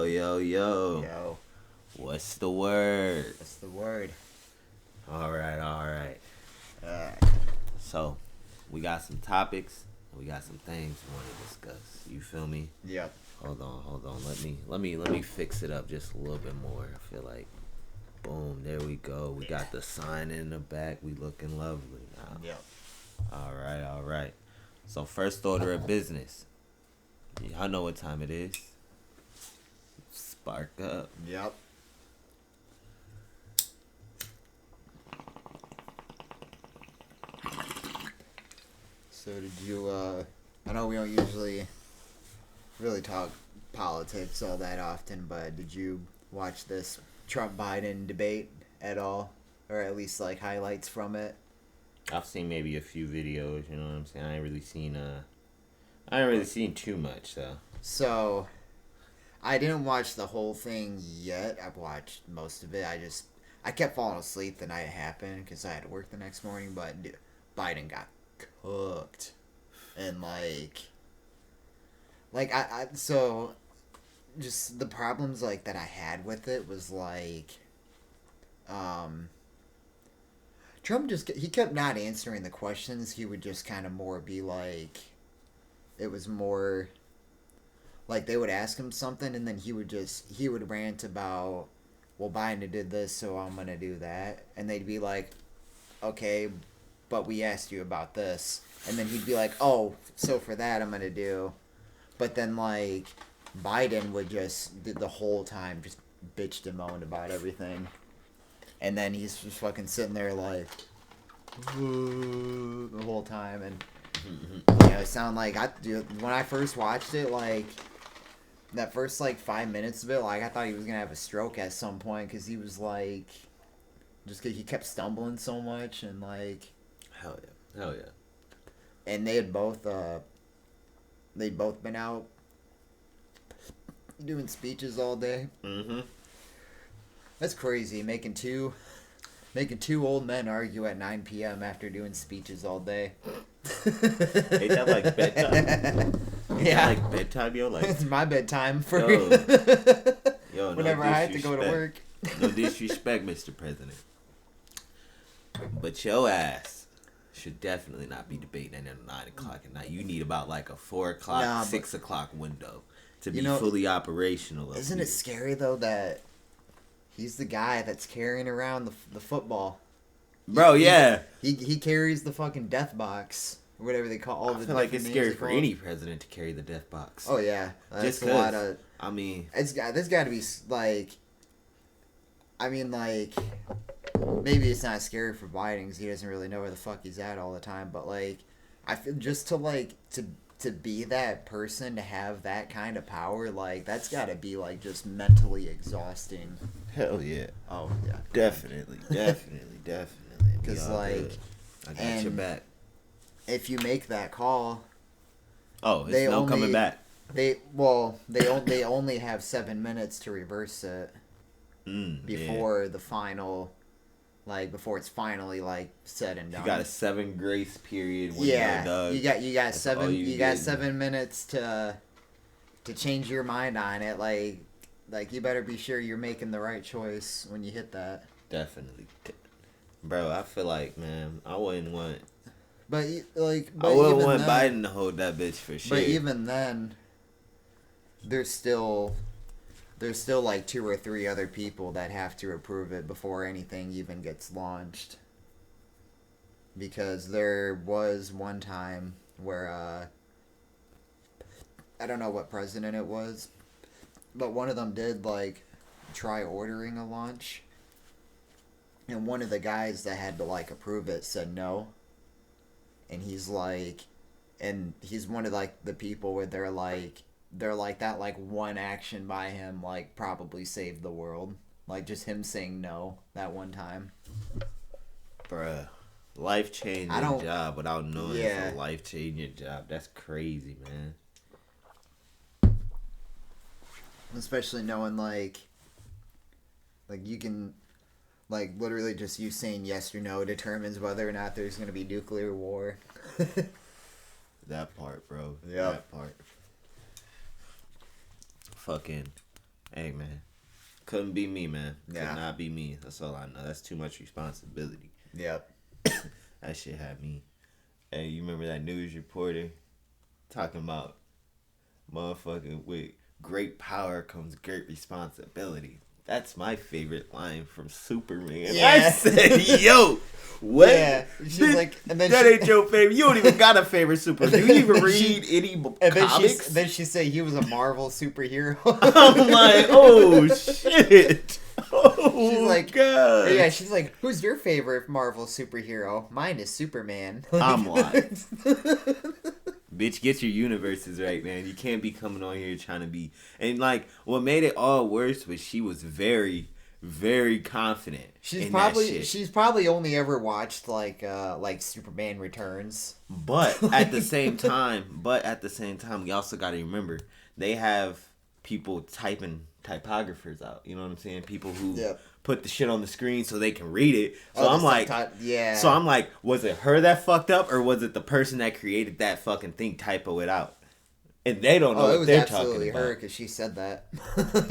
Yo. Yo, What's the word? what's the word? All right. Uh, So, we got some topics. We got some things we want to discuss. You feel me? yep. Hold on. Let me fix it up just a little bit more. I feel like, boom, there we go. We got the sign in the back. We looking lovely now. Yep. All right. So, first order of business. Y'all know what time it is. Spark up. Yep. So did you, I know we don't usually really talk politics all that often, but did you watch this Trump-Biden debate at all? Or at least, like, highlights from it? I've seen maybe a few videos, you know what I'm saying? I ain't really seen too much, so. So, I didn't watch the whole thing yet. I've watched most of it. I kept falling asleep the night it happened because I had to work the next morning. But dude, Biden got cooked, and so just the problems like that I had with it was like, Trump he kept not answering the questions. He would just kind of more be like, it was more. Like, they would ask him something, and then he would rant about, well, Biden did this, so I'm going to do that. And they'd be like, okay, but we asked you about this. And then he'd be like, oh, so for that I'm going to do. But then, like, Biden would just, the whole time, just bitched and moaned about everything. And then he's just fucking sitting there, like, the whole time. And, it sounded like, when I first watched it, like, that first, 5 minutes of it, I thought he was going to have a stroke at some point, because he was, just because he kept stumbling so much, and, Hell yeah. And they'd both been out doing speeches all day. Mm-hmm. That's crazy, making two old men argue at 9 p.m. after doing speeches all day. Ain't that like bedtime? Yeah. Like bedtime, yo? Like, it's my bedtime for yo, whenever I had to go to work. No disrespect, Mr. President. But your ass should definitely not be debating at 9 o'clock at night. You need about a 4 o'clock, 6 o'clock window to be fully operational. Isn't it scary, though, that he's the guy that's carrying around the football? Bro, yeah. He carries the fucking death box. Or whatever they call all the. I feel like it's scary for any president to carry the death box. Oh yeah, just a lot of. I mean, this got to be maybe it's not scary for Biden because he doesn't really know where the fuck he's at all the time. But I feel just to be that person, to have that kind of power, that's got to be just mentally exhausting. Hell yeah. Oh yeah. Definitely. Because I got your back. If you make that call, there's no coming back. They only have 7 minutes to reverse it before the final, before it's finally said and done. You got a 7 grace period. Yeah, you got 7 minutes to change your mind on it. Like you better be sure you're making the right choice when you hit that. Definitely, bro. I feel like, man, I wouldn't want. But I wouldn't want Biden to hold that bitch for sure. But even then, there's still 2 or 3 other people that have to approve it before anything even gets launched. Because there was one time where I don't know what president it was, but one of them did try ordering a launch, and one of the guys that had to approve it said no. And he's he's one of the people where they're that one action by him probably saved the world. Just him saying no that one time. Bruh, life-changing job without knowing it's a life-changing job. That's crazy, man. Especially knowing you can literally just you saying yes or no determines whether or not there's going to be nuclear war. That part, bro. Yeah. That part. Fucking Hey man, couldn't be me, man. Could Yeah. not be me. That's all I know. That's too much responsibility. Yep. That shit had me. Hey, you remember that news reporter talking about motherfucking with great power comes great responsibility. That's my favorite line from Superman. Yeah. I said, yo, what? Yeah. She's like, and then that she, ain't your favorite. You don't even got a favorite superhero. Do you even read any and comics? then she said he was a Marvel superhero. I'm like, oh shit. Oh, She's like, God. yeah, she's like, who's your favorite Marvel superhero? Mine is Superman. I'm like, bitch, get your universes right, man. You can't be coming on here trying to be. And like, what made it all worse was she was very, very confident. in that shit. She's probably only ever watched like Superman Returns. But at the same time, we also got to remember they have people typographers out. You know what I'm saying? People who Yep. put the shit on the screen so they can read it. So Oh, I'm like, yeah. so I'm like, was it her that fucked up, or was it the person that created that fucking thing typo it out? And they don't know it what was they're absolutely talking her about. because she said that.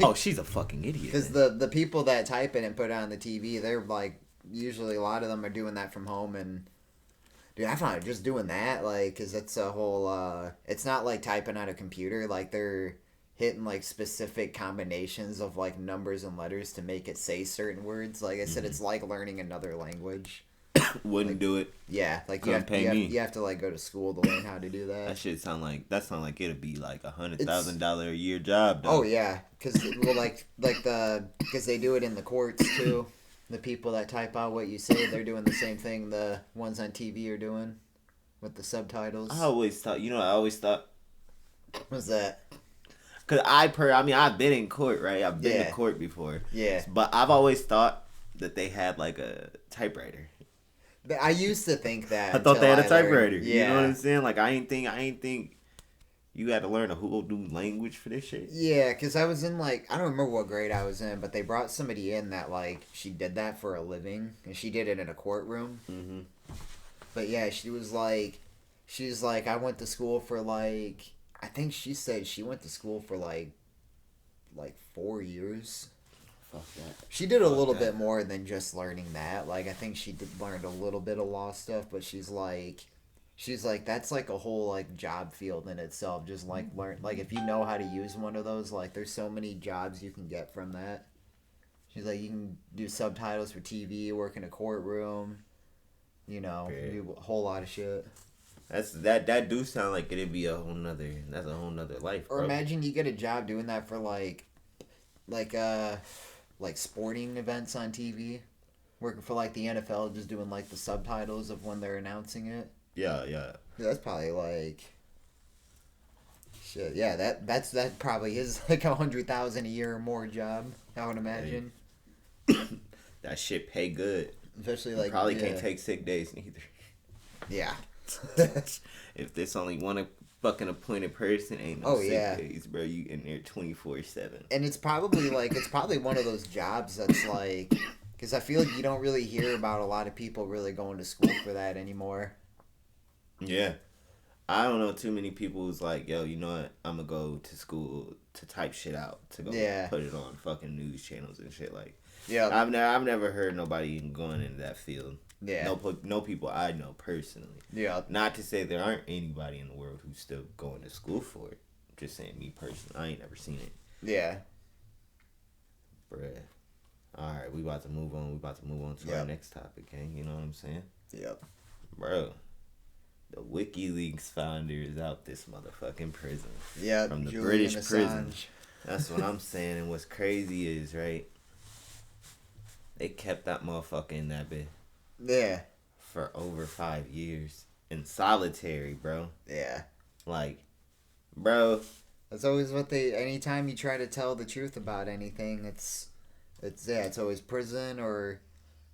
Oh, she's a fucking idiot. Because the people that type it and put it on the TV, they're like, usually a lot of them are doing that from home. And dude, I found just doing that, like, because it's a whole, it's not like typing on a computer. Like, they're hitting like specific combinations of like numbers and letters to make it say certain words. Like I said, it's like learning another language. Wouldn't do it. Yeah, like Couldn't you have to like go to school to learn how to do that. That shit sound like it'd be like $100,000 a year job. Though. Oh yeah, because because they do it in the courts too. The people that type out what you say, they're doing the same thing the ones on TV are doing with the subtitles. I always thought. What's that? Cause I've been in court, right? I've been Yeah. to court before. Yeah, But I've always thought that they had like a typewriter. I used to think that. I thought they had a until I learned- typewriter. Yeah. You know what I'm saying? Like I ain't think you had to learn a whole new language for this shit. Yeah, because I was in like, I don't remember what grade I was in, but they brought somebody in that like, she did that for a living, and she did it in a courtroom. Mm-hmm. But yeah, she's like, I went to school for like, I think she said she went to school for like 4 years. Fuck that. She did a Fuck little that. bit more than just learning that. Like, I think she learned a little bit of law stuff, but she's like, that's like a whole like job field in itself. Just like learn, like if you know how to use one of those, like there's so many jobs you can get from that. She's like, you can do subtitles for TV, work in a courtroom, you know, Yeah. do a whole lot of shit. That do sound like it'd be a whole nother life, bro. Or imagine you get a job doing that for like sporting events on TV, working for like the NFL, just doing like the subtitles of when they're announcing it. Yeah. Yeah, that's probably like shit. Yeah, that probably is like 100,000 a year or more job. I would imagine, That shit pay good. especially like Probably yeah. can't take sick days neither. Yeah. If there's only one fucking appointed person, ain't no Oh, sick yeah. days, bro. You in there 24/7. And it's probably one of those jobs that's like, because I feel like you don't really hear about a lot of people really going to school for that anymore. Yeah. I don't know too many people who's like, yo, you know what? I'm gonna go to school to type shit out, to go Yeah. put it on fucking news channels and shit. Like, Yeah. I've never heard nobody even going into that field. Yeah. No people I know personally. Yeah. Not to say there aren't anybody in the world who's still going to school for it. Just saying, me personally, I ain't never seen it. Yeah. Bruh. Alright, we about to move on. We about to move on to our Yep. next topic, gang. You know what I'm saying? Yep. Bro, the WikiLeaks founder is out this motherfucking prison. Yep. From the Julian British Assange. prison. That's what I'm saying. And what's crazy is, right, they kept that motherfucker in that bed Yeah. for over 5 years in solitary, bro. Yeah. Like, bro, That's always what they. Anytime you try to tell the truth about anything, it's always prison, or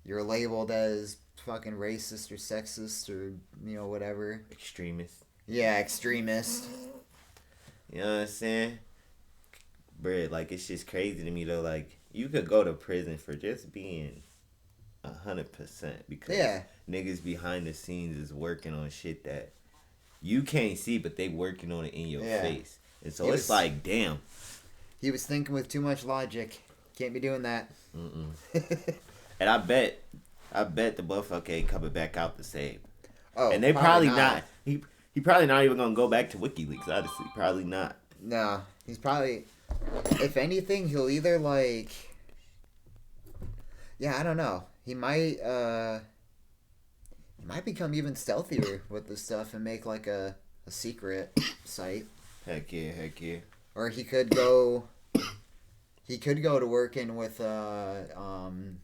you're labeled as fucking racist or sexist or whatever. extremist. Yeah, extremist. You know what I'm saying? Bruh, like, it's just crazy to me, though. Like, you could go to prison for just being 100% because Yeah. niggas behind the scenes is working on shit that you can't see, but they working on it in your Yeah. face. And so He it's was- like, damn. He was thinking with too much logic. Can't be doing that. Mm-mm. And I bet the motherfucker ain't coming back out the same. Oh, and they probably not. He probably not even gonna go back to WikiLeaks. Honestly, probably not. No, he's probably. If anything, he'll either like. Yeah, I don't know. He might become even stealthier with this stuff and make like a secret site. Heck yeah. Or he could go to working with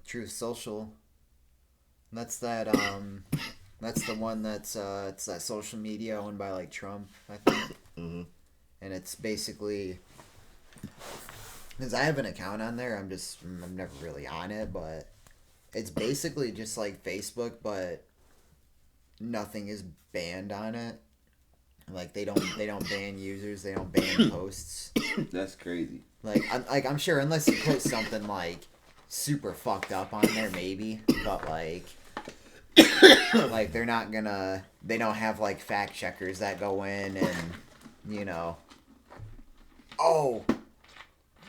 Truth Social. That's that that's the one that's it's that social media owned by like Trump, I think. Mm-hmm. And it's basically, because I have an account on there, I'm never really on it, but it's basically just like Facebook, but nothing is banned on it. Like they don't ban users, they don't ban posts. That's crazy. I'm sure unless you put something like super fucked up on there, maybe, but like they're not gonna. They don't have like fact checkers that go in and oh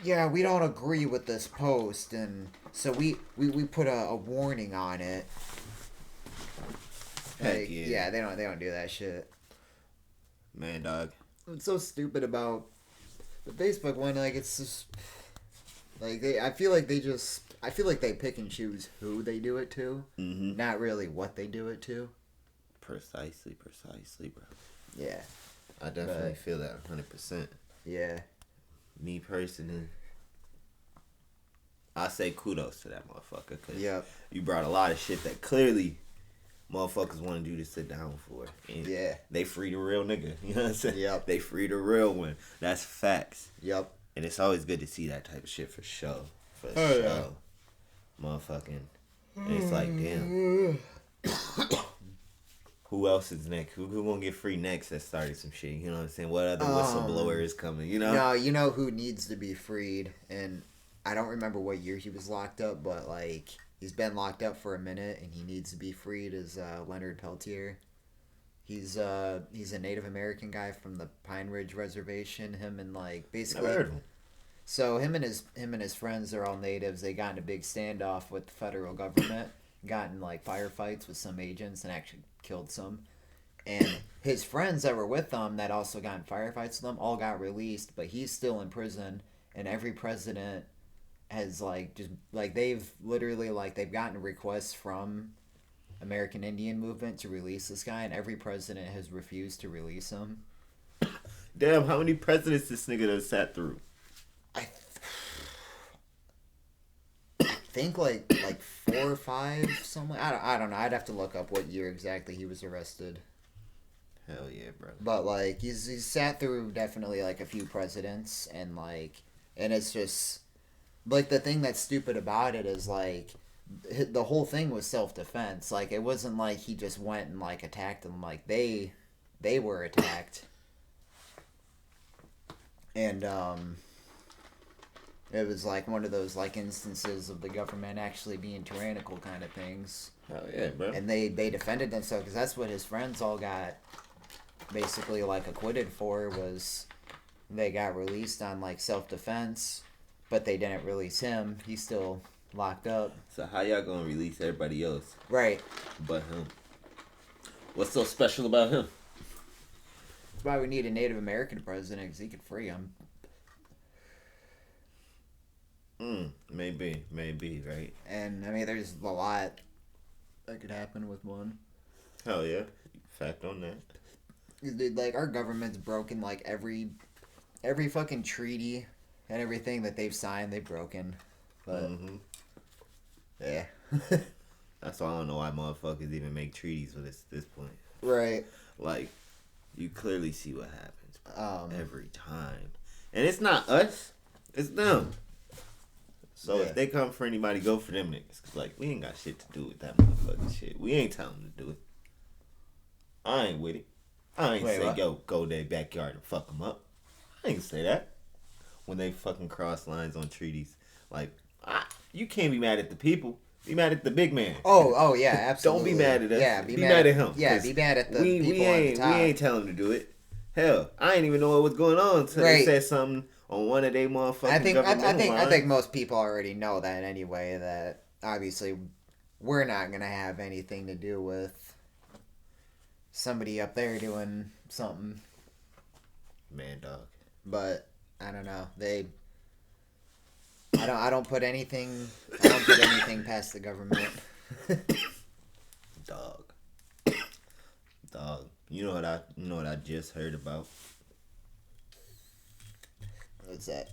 yeah, we don't agree with this post, and so we put a warning on it. Heck yeah. They don't do that shit. Man, dog. What's so stupid about the Facebook one? Like, it's just like I feel like they pick and choose who they do it to, not really what they do it to. Precisely, bro. Yeah, I definitely feel that 100%. Yeah. Me personally, I say kudos to that motherfucker because you brought a lot of shit that clearly motherfuckers want to do to sit down for. And they free the real nigga. You know what I'm saying? Yep. They free the real one. That's facts. Yep. And it's always good to see that type of shit for show. Yeah. Motherfucking. And it's like, damn. Who else is next? Who gonna get free next that started some shit? You know what I'm saying? What other whistleblower is coming? You know? No, you know who needs to be freed, and I don't remember what year he was locked up, but like he's been locked up for a minute, and he needs to be freed. Is Leonard Peltier? He's a Native American guy from the Pine Ridge Reservation. Him and like basically. Never heard of him. So him and his friends are all natives. They got in a big standoff with the federal government. Got in like firefights with some agents and actually killed some. And his friends that were with them that also got in firefights with them all got released, but he's still in prison. And every president has like just like they've literally like they've gotten requests from American Indian movement to release this guy, and every president has refused to release him. Damn, how many presidents this nigga done sat through? I think like 4 or 5, something. I don't know. I'd have to look up what year exactly he was arrested. Hell yeah, bro. But like he's sat through definitely like a few presidents, and it's just like the thing that's stupid about it is like the whole thing was self-defense. Like it wasn't like he just went and like attacked them. Like they were attacked, and it was like one of those like instances of the government actually being tyrannical kind of things. Hell yeah, bro. And they defended themselves because that's what his friends all got basically like acquitted for, was they got released on like self-defense, but they didn't release him. He's still locked up. So how y'all gonna release everybody else? Right. But him. What's so special about him? That's why we need a Native American president, because he could free him. Maybe, right? And I mean, there's a lot that could happen with one. Hell yeah. Fact on that. Dude, like our government's broken like every fucking treaty and everything that they've signed, they've broken. But yeah. That's why I don't know why motherfuckers even make treaties with this point. Right. Like, you clearly see what happens every time. And it's not us, it's them. So if they come for anybody, go for them niggas. Cause like, we ain't got shit to do with that motherfucking shit. We ain't telling them to do it. I ain't with it. I ain't say, yo, go to their backyard and fuck them up. I ain't say that. When they fucking cross lines on treaties. Like, you can't be mad at the people. Be mad at the big man. Oh yeah, absolutely. Don't be mad at us. Yeah, be mad at him. Yeah, be mad at the people on the top. We ain't telling him to do it. Hell, I didn't even know what was going on until they Right. said something on one of their motherfucking I governmental think lines. most people already know that anyway. That obviously we're not gonna have anything to do with somebody up there doing something. Man, dog. But I don't know. I don't put anything. I don't put anything past the government. Dog. Dog. You know what I just heard about? What's that?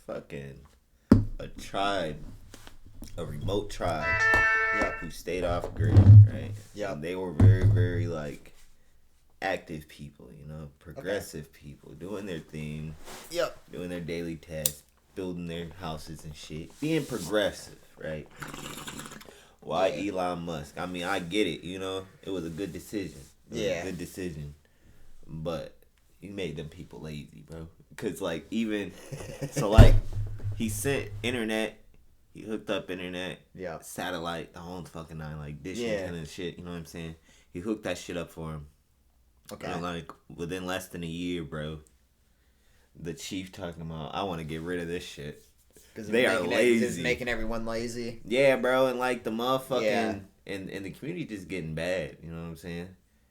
Fucking a tribe, a remote tribe Yep. who stayed off grid, right? Yep. And they were very, very like active people, you know, progressive people, doing their thing, Yep. doing their daily tasks, building their houses and shit, being progressive, right? Why Yeah. Elon Musk? I mean, I get it, you know, it was a good decision. It was Yeah. a good decision, but he made them people lazy, bro. Cause like even so, like he sent internet, he hooked up internet, Yep. satellite, the whole fucking nine, like dish Yeah. antenna and shit. You know what I'm saying? He hooked that shit up for him. Okay. And like within less than a year, bro, the chief talking about, I want to get rid of this shit. Because They are lazy. It's making everyone lazy. Yeah, bro, and like the motherfucking Yeah. and the community just getting bad. You know what I'm saying?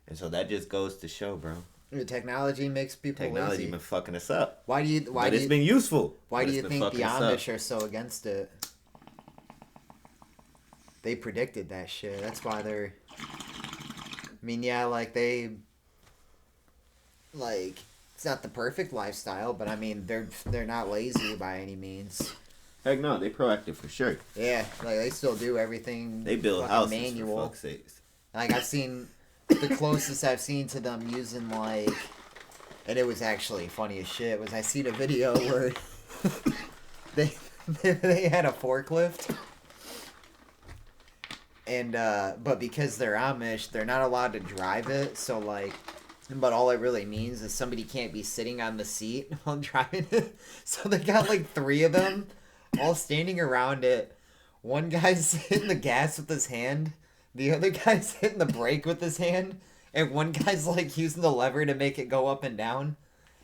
And so that just goes to show, bro. The technology makes people Technology lazy. been fucking us up. Why But it's been useful. Why But do it's you been think the fucking us up. Amish are so against it? They predicted that shit. That's why they're. I mean, yeah, like like it's not the perfect lifestyle, but I mean they're not lazy by any means. Heck no, they proactive for sure. Yeah, like they still do everything. They build fucking houses manual. for fuck's sakes. Like I've seen the closest I've seen to them using like, and it was actually funny as shit. Was I seen a video where they they had a forklift, and but because they're Amish, they're not allowed to drive it. So like, but all it really means is somebody can't be sitting on the seat while driving it. So they got like three of them, all standing around it. One guy's hitting the gas with his hand. The other guy's hitting the brake with his hand, and one guy's like using the lever to make it go up and down,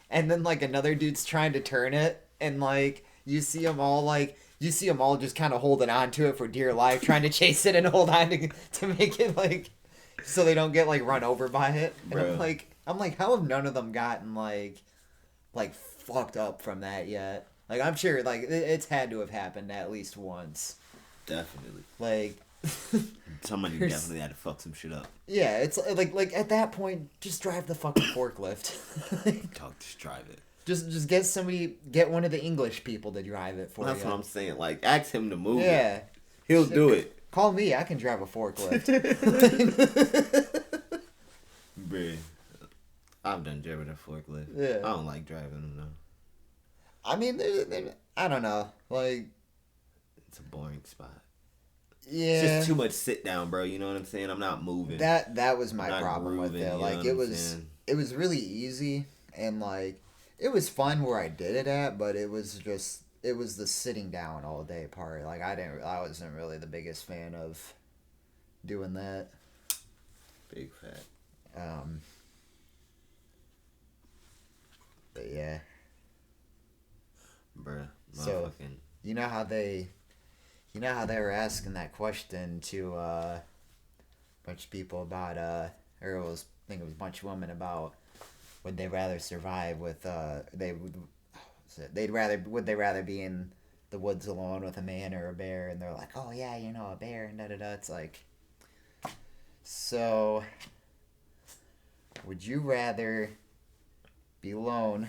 and then like another dude's trying to turn it, and like you see them all just kind of holding on to it for dear life, trying to chase it and hold on to make it like so they don't get like run over by it. And Bro. I'm like, how have none of them gotten like fucked up from that yet? Like I'm sure like it's had to have happened at least once. Definitely. Like. Somebody There's- definitely had to fuck some shit up. Yeah, it's like at that point, just drive the fucking forklift. Talk, just drive it. just get one of the English people to drive it for That's you. what I'm saying. Like, ask him to move it. Yeah, He'll do it. call me. I can drive a forklift. Bruh. I've done driving a forklift. Yeah. I don't like driving them, though. I mean, I don't know. Like, It's a boring spot. yeah, It's just too much sit down, bro. You know what I'm saying? I'm not moving. that was my Not problem with grooving, it. you Like, know it what I'm was saying? it was really easy and like it was fun where I did it at, but it was the sitting down all day part. Like I wasn't really the biggest fan of doing that. Big fat. But yeah, Bruh. So- Motherfucking. you know how they were asking that question to a bunch of people about or it was I think it was a bunch of women about would they rather survive with would they rather be in the woods alone with a man or a bear, and they're like, oh yeah, you know, a bear and da da da. It's like, so would you rather be alone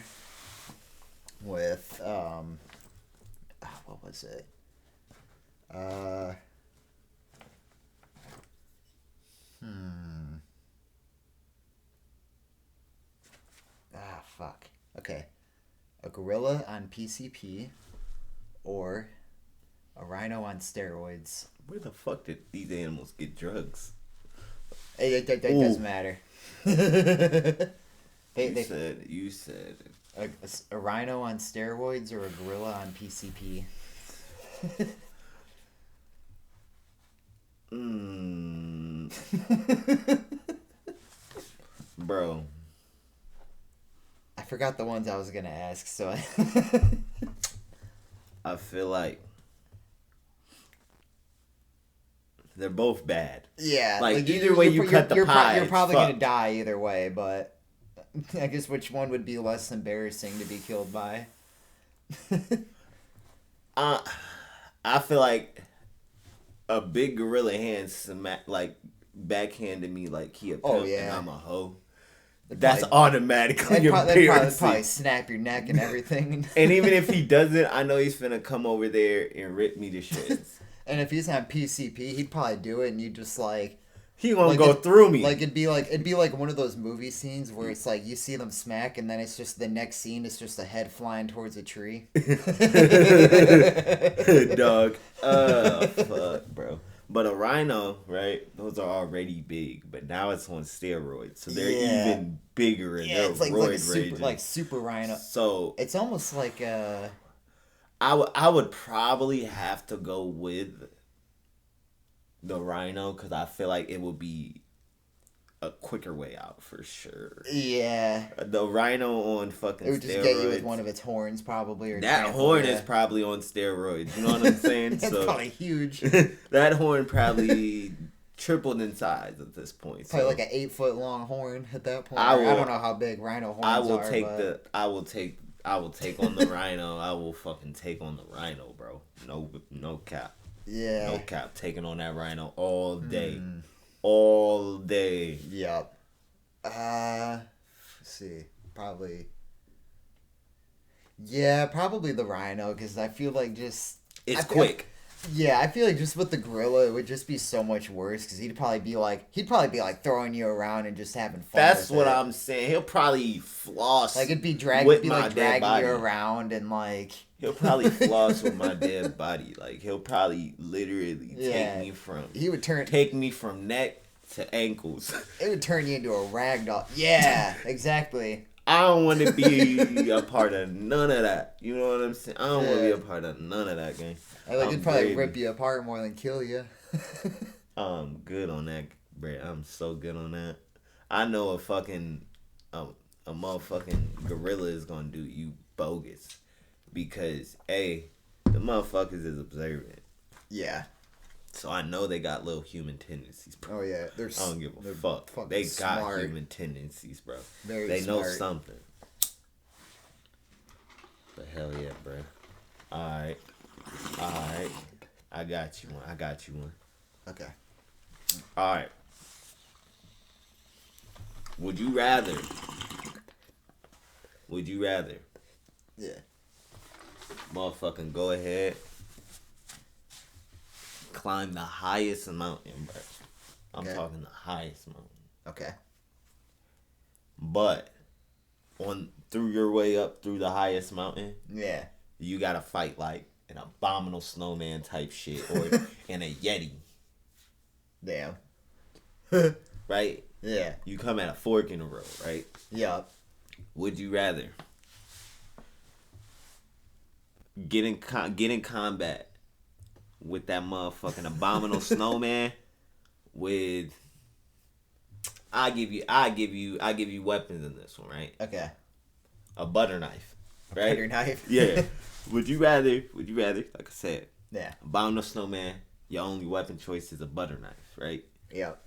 with what was it? Fuck. Okay. A gorilla on PCP or a rhino on steroids. Where the fuck did these animals get drugs? It Ooh. doesn't matter. You said. A rhino on steroids or a gorilla on PCP. Mm. Bro. I forgot the ones I was gonna ask. So I feel like they're both bad. yeah, Like either way you cut the pie, you're it's probably gonna fucked. die either way. But I guess which one would be less embarrassing to be killed by? Uh, I feel like a big gorilla hand like backhanded me like he a pimp Oh, yeah. and I'm a hoe. They'd That's probably- automatically They'd probably embarrassing. snap your neck and everything. And even if he doesn't, I know he's finna come over there and rip me to shreds. And if he's on PCP, he'd probably do it, and you just like He gonna Like go it- through me. it'd be like one of those movie scenes where it's like you see them smack, and then it's just the next scene is just a head flying towards a tree. Dog. Fuck, bro. But a rhino, right? Those are already big, but now it's on steroids, so they're Yeah. even bigger and Yeah, they're it's like roid a super, raging. like super rhino. So It's almost like I would probably have to go with the rhino because I feel like it would be a quicker way out for sure. yeah. The rhino on fucking It would just steroids. get you with one of its horns, probably. Or That trample horn ya. is probably on steroids. You know what I'm saying? It's So probably huge. that horn probably tripled in size at this point. Probably So like an 8-foot long horn at that point. I I will- don't know how big rhino horns I will are. take but... I will take on the rhino. I will fucking take on the rhino, bro. No cap. Yeah. No cap. Taking on that rhino all day. Mm. All day. Yep. Let's see. Probably. Yeah, probably the rhino, because I feel like just. It's I feel- quick. Yeah, I feel like just with the gorilla, it would just be so much worse, because he'd probably be like throwing you around and just having fun. That's with what it. I'm saying. He'll probably floss. Like it'd be with like my dead dragging body. you around and like. He'll probably floss with my dead body. Like he'll probably literally Yeah. He would turn. take me from neck to ankles. It would turn you into a rag doll. Yeah, exactly. I don't want to be a part of none of that. You know what I'm saying? I don't want to be Yeah. a part of none of that, gang. I like I'm it'd probably gravy. rip you apart more than kill you. I'm good on that, Brett. I'm so good on that. I know a fucking a motherfucking gorilla is gonna do you bogus because the motherfuckers is observant. Yeah. So I know they got little human tendencies, bro. Oh yeah. I don't give a fuck. fucking They got smart. human tendencies, bro. Very They know smart. something. But hell yeah, bro. Alright. I got you one. Okay. Alright. Would you rather? Yeah. Motherfucking go ahead. Climb the highest mountain, bro. I'm Okay. talking the highest mountain. Okay. But through your way up through the highest mountain, Yeah. you gotta fight like an abominable snowman type shit or and a yeti, Damn. right? Yeah. You come at a fork in the road, right? Yup. Would you rather get in combat with that motherfucking abominable snowman with I give you weapons in this one, right? Okay. A butter knife, right? Butter knife. Yeah. Would you rather, like I said, Yeah. abominable snowman, your only weapon choice is a butter knife, right? Yep.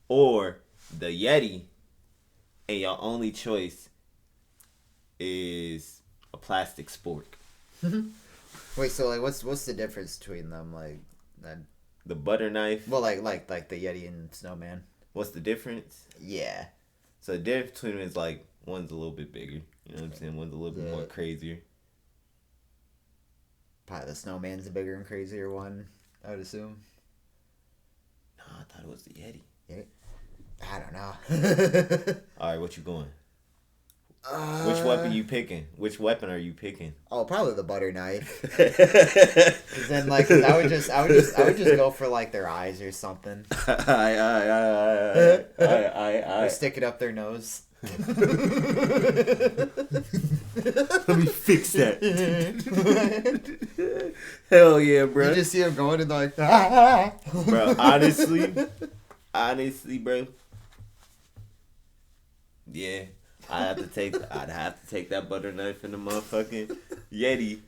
Or the Yeti, and your only choice is a plastic spork. Wait. So like, what's the difference between them? Like, The butter knife. well, like the Yeti and Snowman. What's the difference? Yeah. So the difference between them is like one's a little bit bigger. You know what I'm saying? One's a little bit more The- crazier. Probably the Snowman's a bigger and crazier one. I would assume. No, I thought it was the Yeti. I don't know. All right, what you going? Which weapon you picking? Which weapon are you picking? Oh, probably the butter knife. Cause then, like, 'cause I would just go for like their eyes or something, or stick it up their nose. Let me fix that. Hell yeah, bro. You just see them going and like, Bro, honestly, bro. Yeah, I'd have to take that butter knife and the motherfucking Yeti.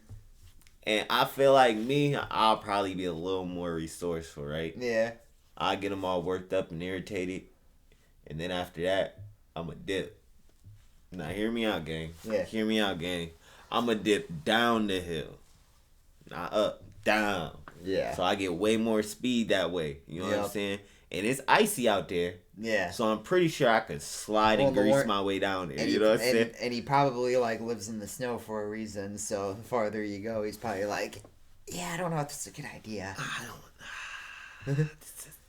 And I feel like me, I'll probably be a little more resourceful, right? Yeah. I get them all worked up and irritated, and then after that, I'm a dip. Now hear me out, gang. Yeah. Hear me out, gang. I'm a dip down the hill, not up, down. Yeah. So I get way more speed that way. You know what I'm saying? And it's icy out there. Yeah. So I'm pretty sure I could slide and grease my way down there. You know what I'm saying? And he probably like lives in the snow for a reason. So the farther you go, he's probably like, yeah, I don't know if this is a good idea. I don't.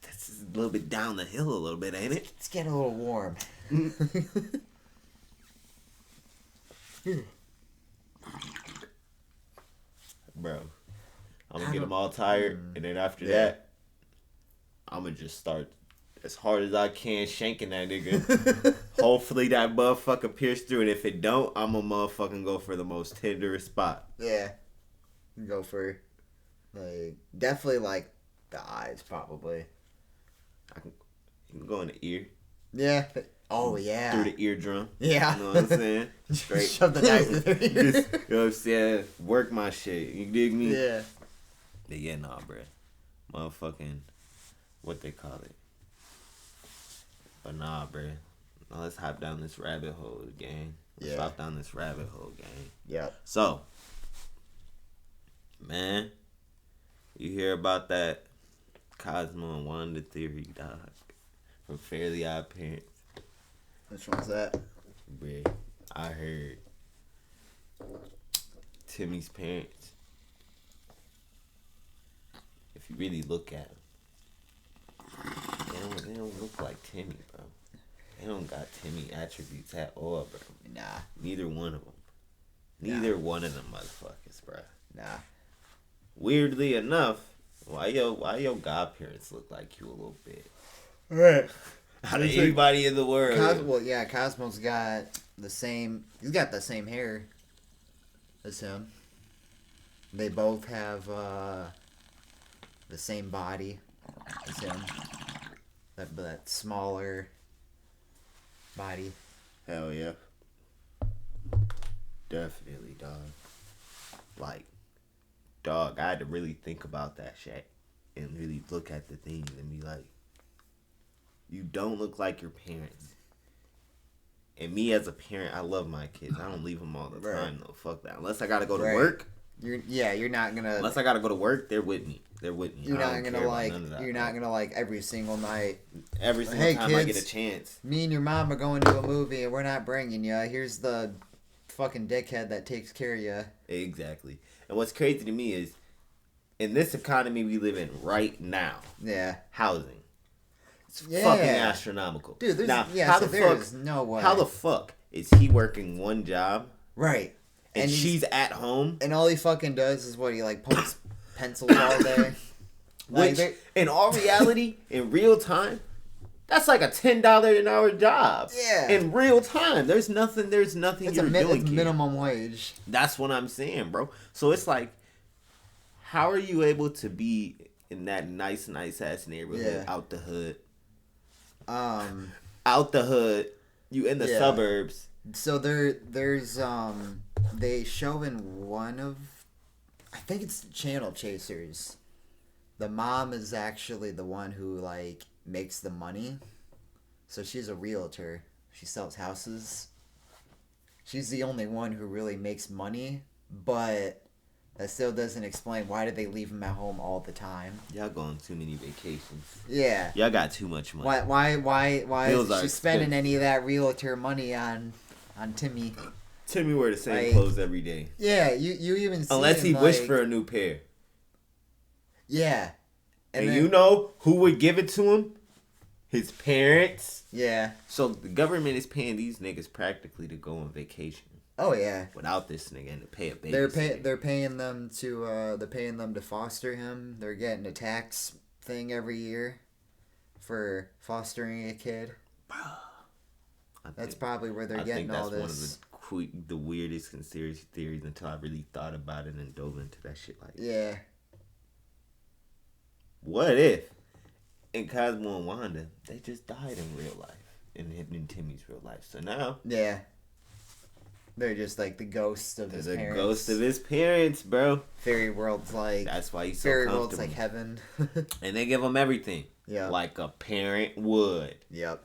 This is a little bit down the hill a little bit, ain't it? It's getting a little warm. Bro, I'm gonna get them all tired, and then after that, I'm gonna just start as hard as I can shanking that nigga. Hopefully that motherfucker pierce through, and if it don't, I'm gonna motherfucking go for the most tenderest spot. Yeah. Go for, like, definitely like the eyes, probably. You can go in the ear. Yeah. Oh, yeah. Through the eardrum. Yeah. You know what I'm saying? Straight. Shove the knife in their ear. Just, you know what I'm saying? Work my shit. You dig me? Yeah. But yeah, nah, bruh. Motherfucking, what they call it. But nah, bruh. Now let's hop down this rabbit hole, gang. Let's hop down this rabbit hole, gang. Yep. So, man, you hear about that Cosmo and Wanda theory, dog, from Fairly Odd Parents? Which one's that? Bruh, I heard Timmy's parents, if you really look at them, they don't look like Timmy, bro. They don't got Timmy attributes at all, bro. Nah. Neither one of them. Neither one of them motherfuckers, bro. Nah. Weirdly enough, why your godparents look like you a little bit? Right. Out of anybody in the world. Cosmo's got the same. He's got the same hair as him. They both have the same body as him. That smaller body. Hell yeah. Definitely, dog. Like, dog, I had to really think about that shit and really look at the things and be like, you don't look like your parents. And me as a parent, I love my kids. I don't leave them all the time. No, fuck that. Unless I gotta go to work. You're not gonna. Unless I gotta go to work, they're with me. They're with me. You're not gonna like. You're not gonna like every single night. Every single time I get a chance. Me and your mom are going to a movie and we're not bringing you. Here's the fucking dickhead that takes care of you. Exactly. And what's crazy to me is, in this economy we live in right now. Yeah. Housing. It's fucking astronomical. Dude, there's no way. How the fuck is he working one job? Right. And she's at home? And all he fucking does is what, he like pokes pencils all day? Which, in all reality, in real time, that's like a $10 an hour job. Yeah. In real time. There's nothing you're doing. It's minimum wage. That's what I'm saying, bro. So it's like, how are you able to be in that nice ass neighborhood out the hood? Out the hood, you in the suburbs. So there's they show in one of, I think it's Channel Chasers. The mom is actually the one who like makes the money. So she's a realtor. She sells houses. She's the only one who really makes money, but that still doesn't explain why did they leave him at home all the time. Y'all go on too many vacations. Yeah. Y'all got too much money. Why is she spending any of that realtor money on Timmy? Timmy wear the same clothes every day. Yeah, you even see unless him, he wished for a new pair. Yeah. And then, you know who would give it to him? His parents. Yeah. So the government is paying these niggas practically to go on vacation. Oh yeah. Without this nigga and to pay a baby. They're paying them to foster him. They're getting a tax thing every year for fostering a kid. That's probably where they're getting all this. I think that's one of the weirdest conspiracy theories until I really thought about it and dove into that shit. Like, yeah. What if in Cosmo and Wanda they just died in real life, in Timmy's real life? So now, yeah, They're just like the ghosts of his There's a parents. ghost of his parents, bro. Fairy world's like That's why he's so fairy comfortable. world's like heaven. And they give him everything. Yeah. Like a parent would. Yep.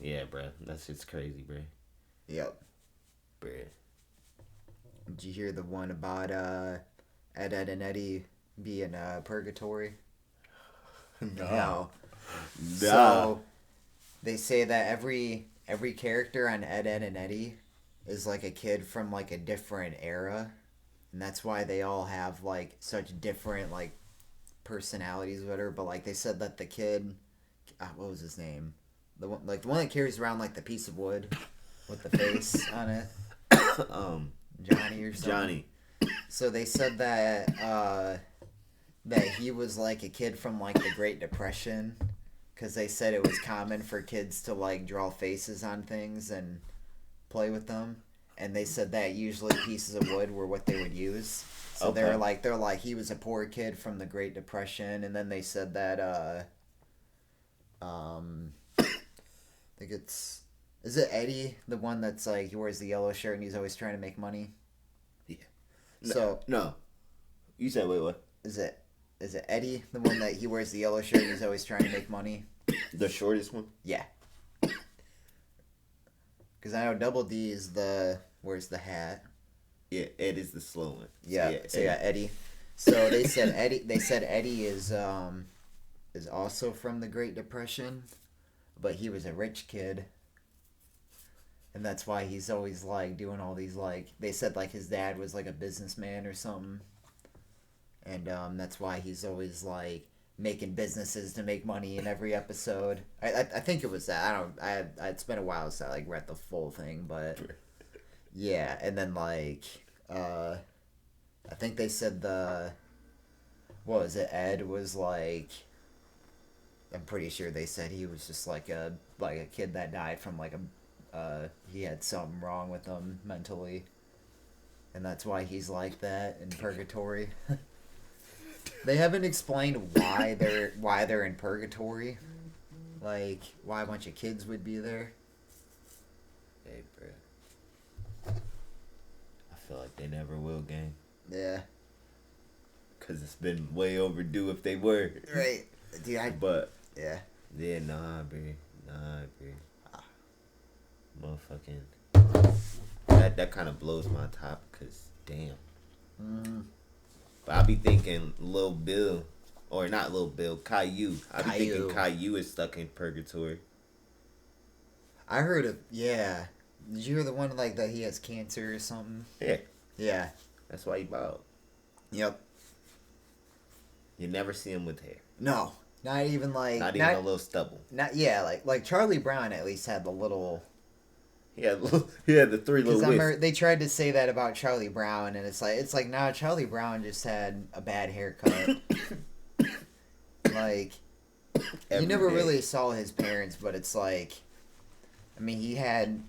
Yeah, bro. That's just crazy, bro. Yep. Bro. Did you hear the one about Ed, and Eddie being purgatory? No. So they say that every character on Ed, and Eddie is like a kid from like a different era, and that's why they all have like such different like personalities, or whatever. But like they said that the kid, what was his name? The one that carries around like the piece of wood with the face on it. Johnny or something. Johnny. So they said that that he was like a kid from like the Great Depression, because they said it was common for kids to like draw faces on things and play with them, and they said that usually pieces of wood were what they would use. So Okay. they're like he was a poor kid from the Great Depression, and then they said that I think is it Eddie, the one that's like he wears the yellow shirt and he's always trying to make money? Yeah. No. You said wait what? Is it Eddie, the one that he wears the yellow shirt and he's always trying to make money? The shortest one? Yeah. Because I know Double D is wears the hat. Yeah, Ed is the slow one. Yeah. So yeah, Eddie. So they said Eddie is also from the Great Depression, but he was a rich kid. And that's why he's always like doing all these like they said like his dad was like a businessman or something. And that's why he's always like making businesses to make money in every episode. I think it was that. It's been a while since I like read the full thing, but yeah. And then like I think they said what was it? Ed was like, I'm pretty sure they said he was just like a kid that died from like he had something wrong with him mentally, and that's why he's like that in purgatory. They haven't explained why they're in purgatory, like why a bunch of kids would be there. Hey, bro. I feel like they never will, gang. Yeah. Cause it's been way overdue if they were. Right. Dude, But yeah. yeah, nah, bro. Motherfucking. That kind of blows my top. Cause damn. Mm. But I be thinking Lil Bill, or not Lil Bill, Caillou. I be Caillou. thinking Caillou is stuck in purgatory. I heard of yeah. Did you hear the one like that he has cancer or something? Yeah, Yeah. that's why he bald. Yep. You never see him with hair. No. Not even like Not even a little stubble. Not yeah, like Charlie Brown at least had the little. He had the three little Because I remember wisps. they tried to say that about Charlie Brown, and it's like nah, Charlie Brown just had a bad haircut. Like you Every never day. really saw his parents, but it's like, I mean, he had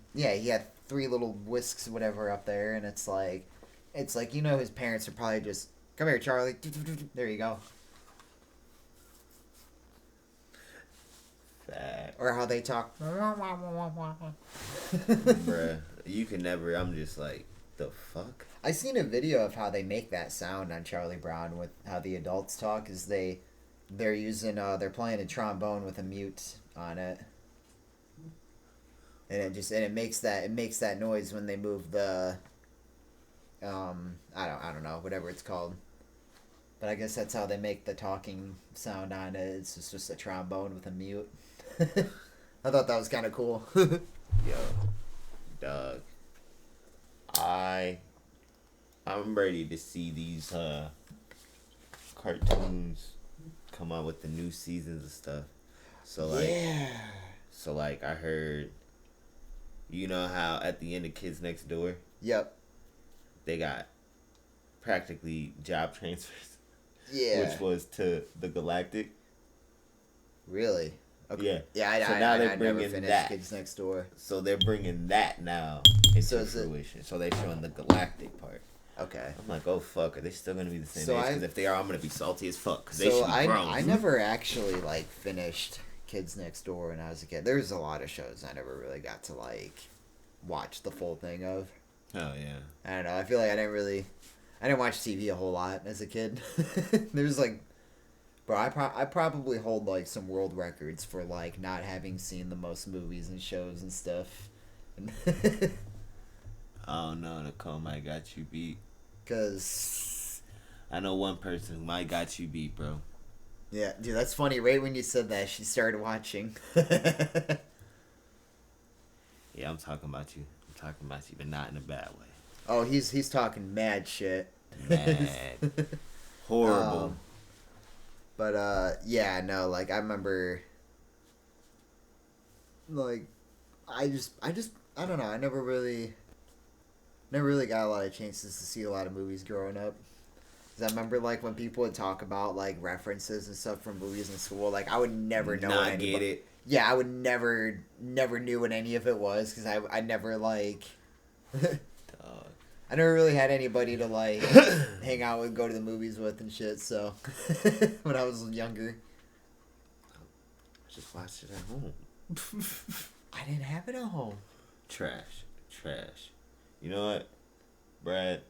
three little whisks, whatever, up there, and it's like his parents are probably just come here, Charlie. There you go. Fact. Or how they talk. Bruh, you can never. I'm just like, the fuck? I seen a video of how they make that sound on Charlie Brown with how the adults talk. Is they're using playing a trombone with a mute on it, and it makes that noise when they move the I don't know, whatever it's called. But I guess that's how they make the talking sound on it. It's just a trombone with a mute. I thought that was kind of cool. Yo, dog. I'm ready to see these cartoons come out with the new seasons of stuff. So like, yeah. so like I heard, you know how at the end of Kids Next Door, Yep. they got practically job transfers, Yeah. which was to the Galactic. Really? Okay. Yeah. Yeah, So now they're I never bringing finished that. Kids Next Door. So they're bringing that now into So is it- fruition. So they're showing the Galactic part. Okay. I'm like, oh fuck, are they still gonna be the same So age? I- Because if they are, I'm gonna be salty as fuck. Because they So should be grown. I never actually like finished Kids Next Door when I was a kid. There's a lot of shows I never really got to like watch the full thing of. Oh yeah. I don't know. I feel like I didn't watch TV a whole lot as a kid. There's like, bro, I probably hold like some world records for like not having seen the most movies and shows and stuff. Oh no, Nicole might got you beat. Cause I know one person who might got you beat, bro. yeah, dude, that's funny. Right when you said that, she started watching. Yeah, I'm talking about you. I'm talking about you, but not in a bad way. Oh, he's talking mad shit. Mad. Horrible. But yeah, no, like I remember, like, I don't know. I never really got a lot of chances to see a lot of movies growing up. 'Cause I remember like when people would talk about like references and stuff from movies in school, like I would never know. Not get it. Yeah, I would never knew what any of it was because I never like. Dog. I never really had anybody to like hang out with, go to the movies with, and shit. So when I was younger, I just watched it at home. I didn't have it at home. Trash. You know what, Brad?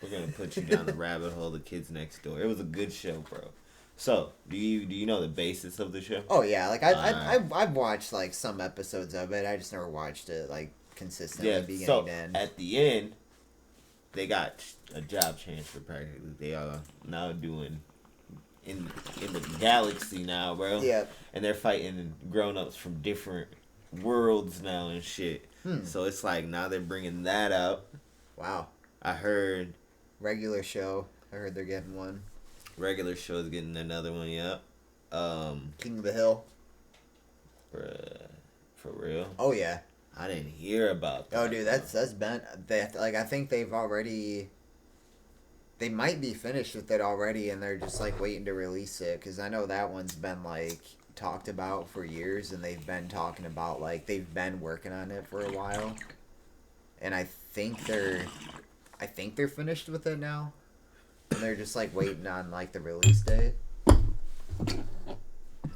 We're gonna put you down the rabbit hole. The Kids Next Door. It was a good show, bro. So, do you know the basis of the show? Oh yeah, like I've watched like some episodes of it. I just never watched it like consistently beginning so to end. at the end, they got a job transfer practically. They are now doing in the galaxy now, bro. Yeah. And they're fighting grown-ups from different worlds now and shit. So it's like now they're bringing that out. Wow. I heard Regular show. I heard they're getting one. regular shows getting another one. Yep. King of the Hill. For real? Oh yeah. I didn't hear about that. Oh dude, that's been like I think they've already. They might be finished with it already, and they're just like waiting to release it because I know that one's been like talked about for years, and they've been talking about like they've been working on it for a while, and I think they're finished with it now, and they're just like waiting on like the release date.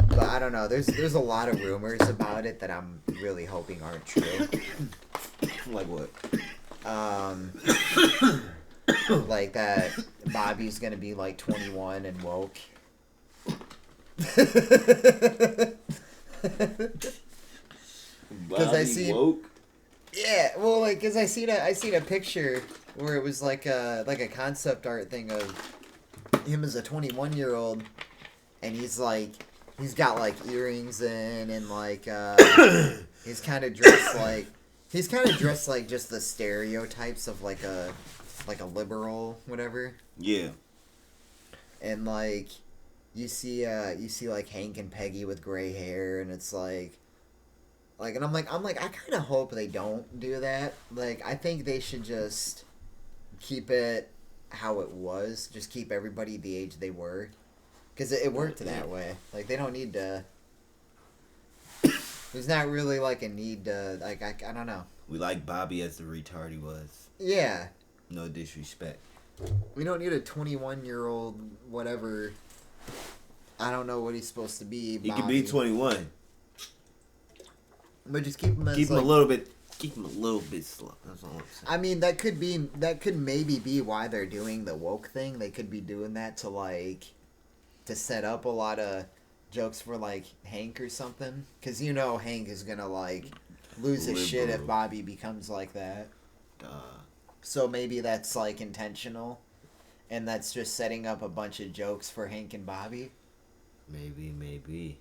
But I don't know. There's a lot of rumors about it that I'm really hoping aren't true. Like what? Like that Bobby's gonna be like 21 and woke. Because I see woke. Yeah, well, like, cause I seen a picture where it was like a concept art thing of him as a 21-year-old, and he's got like earrings in, and like he's kind of dressed like just the stereotypes of like a liberal whatever. Yeah. And like you see like Hank and Peggy with gray hair, and it's like and I'm like I kind of hope they don't do that. Like I think they should just keep it how it was. Just keep everybody the age they were, because it worked that way. Like they don't need to. There's not really like a need to like I don't know. We like Bobby as the retard he was. Yeah. No disrespect. We don't need a 21-year-old whatever. I don't know what he's supposed to be. He could be 21. But just keep him as Keep him like, a little bit slow. That's all I'm saying. I mean, that could maybe be why they're doing the woke thing. They could be doing that to set up a lot of jokes for like Hank or something. Because Hank is gonna like lose his shit if Bobby becomes like that. Duh. So maybe that's like intentional, and that's just setting up a bunch of jokes for Hank and Bobby. Maybe.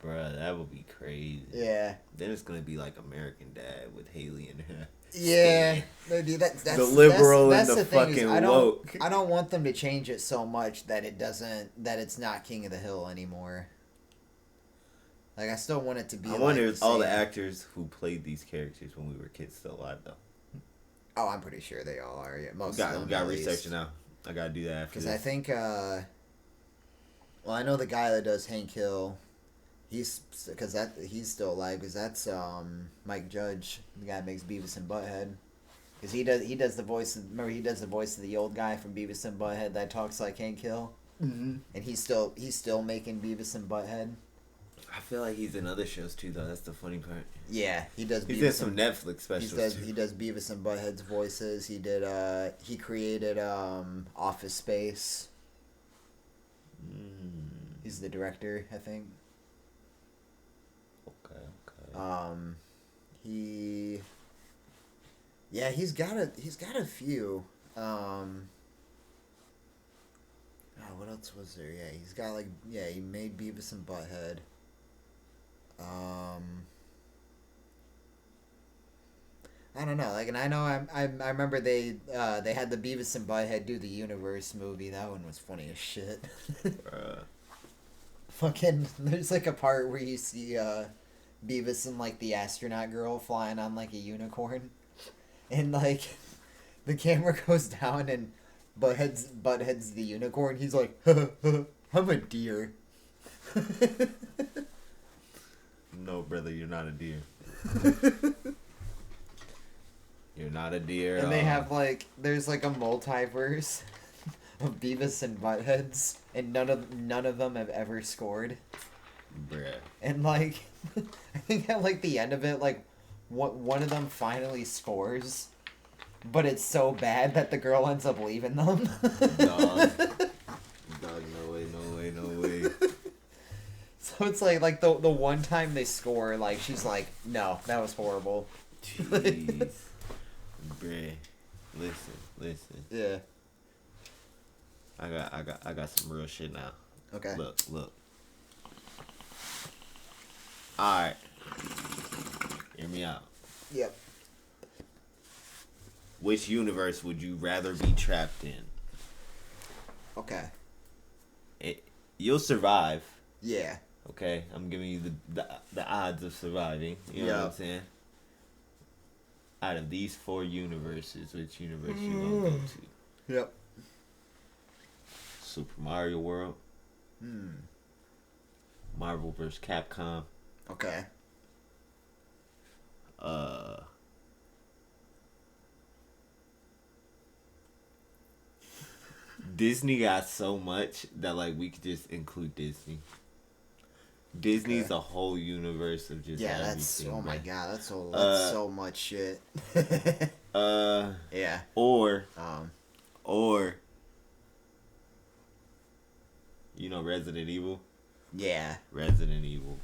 Bruh, that would be crazy. Yeah. Then it's gonna be like American Dad with Haley and her. Yeah, dude, that's the liberal and the thing fucking I woke. I don't want them to change it so much that it's not King of the Hill anymore. Like I still want it to be. I wonder like if all the actors who played these characters when we were kids still alive though. Oh, I'm pretty sure they all are. Yeah, most We of them. got research now. I gotta do that after. Because I think. Well, I know the guy that does Hank Hill. He's still alive because that's Mike Judge, the guy that makes Beavis and Butthead. Because he does the voice. Remember, he does the voice of the old guy from Beavis and Butthead that talks like Hank Hill. Mm-hmm. And he's still making Beavis and Butthead. I feel like he's in other shows too, though. That's the funny part. Yeah, he does. He's in some Netflix specials too. He does Beavis and Butthead's voices. He did. He created Office Space. He's the director, I think. Okay. He. Yeah, he's got a few. What else was there? Yeah, he's got he made Beavis and Butthead. I don't know. And I know I remember they had the Beavis and Butthead do the Universe movie. That one was funny as shit. Fucking, there's a part where you see Beavis and the astronaut girl flying on a unicorn, and the camera goes down and Butthead's the unicorn. He's like, I'm a deer. No, brother, you're not a deer. You're not a deer. And they have there's a multiverse of Beavis and Buttheads, and none of them have ever scored. Bruh. And I think at the end of it, one of them finally scores, but it's so bad that the girl ends up leaving them. Dog, no way. So it's the one time they score, she's like, no, that was horrible. Jeez. Bruh. Listen. Yeah. I got some real shit now. Okay. Look. Alright. Hear me out. Yep. Which universe would you rather be trapped in? Okay. You'll survive. Yeah. Okay? I'm giving you the odds of surviving. You know what I'm saying? Out of these 4 universes, which universe you gonna go to? Yep. Super Mario World. Marvel vs. Capcom. Okay. Disney got so much that we could just include Disney. Disney's a whole universe of just that's everything, my god, that's so much shit. Yeah. Or Resident Evil. Yeah. Resident Evil.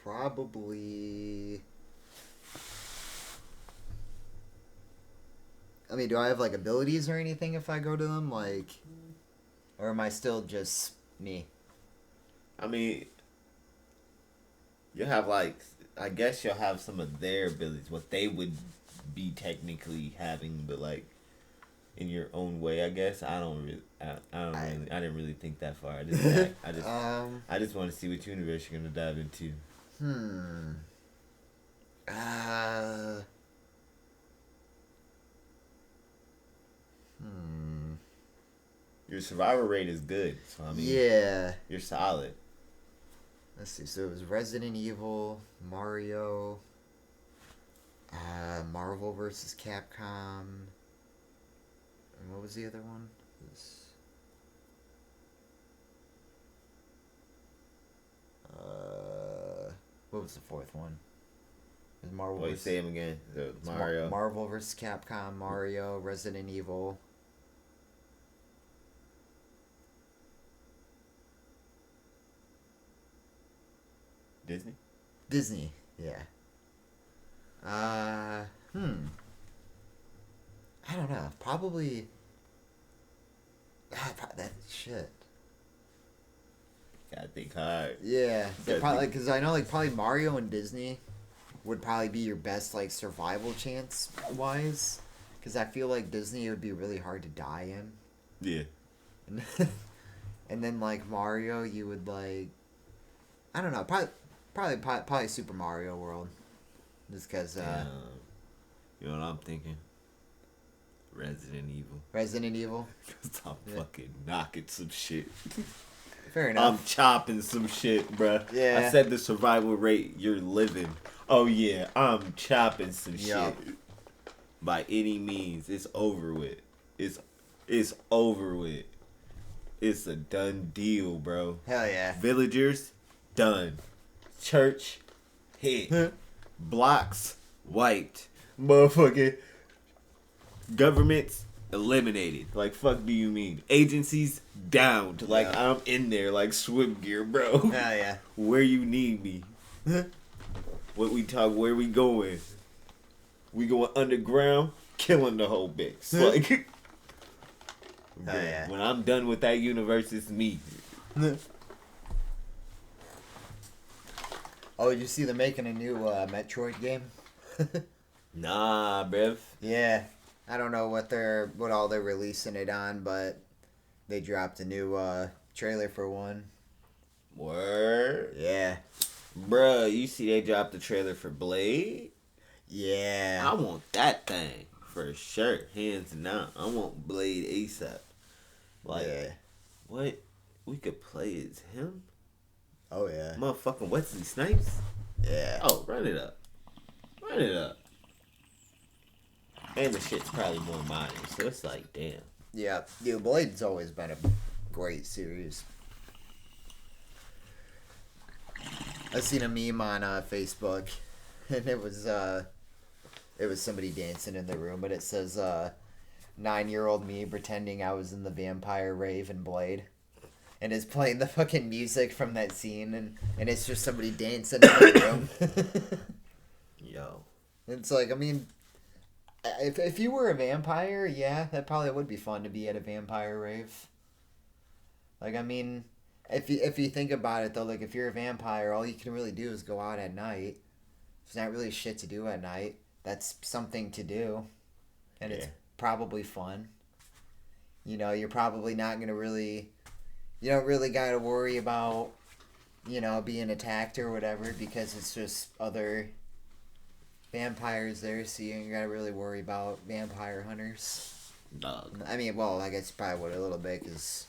Probably. I mean, do I have abilities or anything if I go to them? Or am I still just me? I mean, you have I guess you'll have some of their abilities, what they would be technically having, but in your own way, I guess. I didn't really think that far. I just want to see what universe you're gonna dive into. Your survival rate is good, so yeah, you're solid. Let's see. So it was Resident Evil, Mario, Marvel vs. Capcom, and what was the other one? What was the fourth one? It was Marvel. Wait, say them again. Mario. Marvel vs. Capcom, Mario, Resident Evil. Disney, yeah. I don't know. Probably. That shit. Gotta think hard. Yeah, probably because I know probably Mario and Disney would probably be your best survival chance wise, because I feel Disney would be really hard to die in. Yeah. And then Mario, you would I don't know, probably Super Mario World, just because. You know what I'm thinking? Resident Evil. Resident Evil. Cause I'm fucking knocking some shit. Fair enough. I'm chopping some shit, bruh. Yeah. I said the survival rate you're living. Oh yeah, I'm chopping some shit. By any means, it's over with. It's It's over with. It's a done deal, bro. Hell yeah. Villagers, done. Church, hit. Blocks, wiped. Motherfucking governments, eliminated. Like, fuck do you mean? Agencies, downed. Like, Yeah. I'm in there like swim gear, bro. Hell yeah. Where you need me. What we talk, where we going? We going underground, killing the whole bitch. Like, Oh, yeah. when I'm done with that universe, it's me. Oh, did you see they're making a new Metroid game? Nah, bruv. Yeah. I don't know what all they're releasing it on, but they dropped a new trailer for one. Word. Yeah. Bruh, you see they dropped the trailer for Blade? Yeah. I want that thing. For sure. Hands down. I want Blade ASAP. Like, Yeah. what? We could play as him? Oh yeah. Motherfucking Wesley Snipes? Yeah. Oh, run it up. Run it up. And the shit's probably more modern, so it's like, damn. Yeah. Dude, Blade's always been a great series. I seen a meme on Facebook, and it was somebody dancing in the room, but it says 9-year-old me pretending I was in the vampire rave in Blade. And it's playing the fucking music from that scene, and it's just somebody dancing in the room. Yo. It's like, I mean, if you were a vampire, yeah, that probably would be fun to be at a vampire rave. Like, I mean, if you think about it, though, like, if you're a vampire, all you can really do is go out at night. There's not really shit to do at night. That's something to do. And it's Yeah. probably fun. You know, you're probably not going to really... You don't really got to worry about, you know, being attacked or whatever, because it's just other vampires there, so you ain't got to really worry about vampire hunters. Dog. I mean, well, I guess you probably would a little bit, because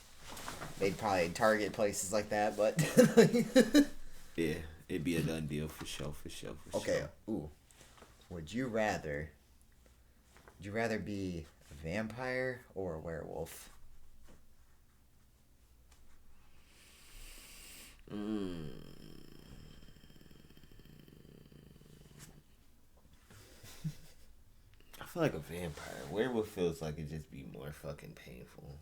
they'd probably target places like that, but... Yeah, it'd be a done deal for sure, for sure. Okay, ooh. Would you rather be a vampire or a werewolf? I feel like a vampire. Werewolf feels like it'd just be more fucking painful.